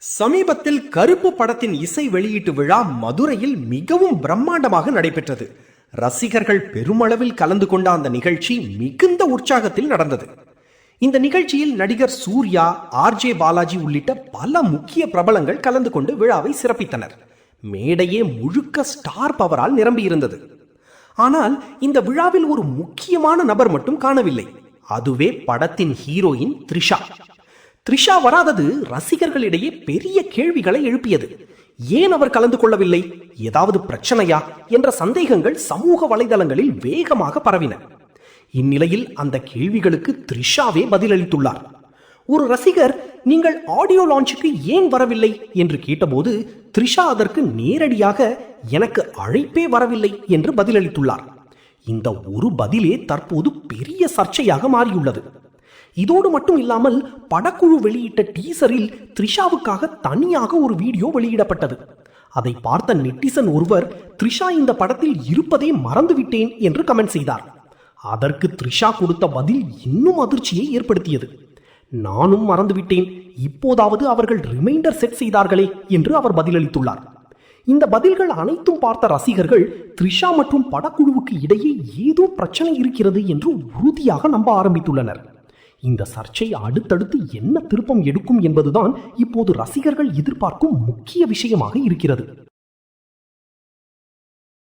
சமீபத்தில் கருப்பு படத்தின் இசை வெளியீட்டு விழா மதுரையில் மிகவும் பிரம்மாண்டமாக நடைபெற்றது. ரசிகர்கள் பெருமளவில் கலந்து கொண்ட அந்த நிகழ்ச்சி மிகுந்த உற்சாகத்தில் நடந்தது. இந்த நிகழ்ச்சியில் நடிகர் சூர்யா, ஆர்ஜே பாலாஜி உள்ளிட்ட பல முக்கிய பிரபலங்கள் கலந்து கொண்டு விழாவை சிறப்பித்தனர். மேடையே முழுக்க ஸ்டார் பவரால் நிரம்பியிருந்தது. ஆனால் இந்த விழாவில் ஒரு முக்கியமான நபர் மட்டும் காணவில்லை. அதுவே படத்தின் ஹீரோயின் த்ரிஷா. த்ரிஷா வராதது ரசிகர்களிடையே பெரிய கேள்விகளை எழுப்பியது. ஏன் அவர் கலந்து கொள்ளவில்லை? ஏதாவது பிரச்சனையா என்ற சந்தேகங்கள் சமூக வலைதளங்களில் வேகமாக பரவின. இந்நிலையில் அந்த கேள்விகளுக்கு த்ரிஷாவே பதிலளித்துள்ளார். ஒரு ரசிகர், நீங்கள் ஆடியோ லான்ச்சுக்கு ஏன் வரவில்லை என்று கேட்டபோது த்ரிஷா அதற்கு நேரடியாக எனக்கு அழைப்பே வரவில்லை என்று பதிலளித்துள்ளார். இந்த ஒரு பதிலே தற்போது பெரிய சர்ச்சையாக மாறியுள்ளது. இதோடு மட்டும் இல்லாமல் படக்குழு வெளியிட்ட டீசரில் த்ரிஷாவுக்காக தனியாக ஒரு வீடியோ வெளியிடப்பட்டது. அதை பார்த்த நெட்டிசன் ஒருவர், த்ரிஷா இந்த படத்தில் இருப்பதே மறந்துவிட்டேன் என்று கமெண்ட் செய்தார். அதற்கு த்ரிஷா கொடுத்த பதில் இன்னும் அதிர்ச்சியை ஏற்படுத்தியது. நானும் மறந்துவிட்டேன், இப்போதாவது அவர்கள் ரிமைண்டர் செட் செய்தார்களே என்று அவர் பதிலளித்துள்ளார். இந்த பதில்கள் அனைத்தும் பார்த்த ரசிகர்கள் த்ரிஷா மற்றும் படக்குழுவுக்கு இடையே ஏதோ பிரச்சனை இருக்கிறது என்று உறுதியாக நம்ப ஆரம்பித்துள்ளனர். இந்த சர்ச்சை அடுத்தடுத்து என்ன திருப்பம் எடுக்கும் என்பதுதான் இப்போது ரசிகர்கள் எதிர்பார்க்கும் முக்கிய விஷயமாக இருக்கிறது.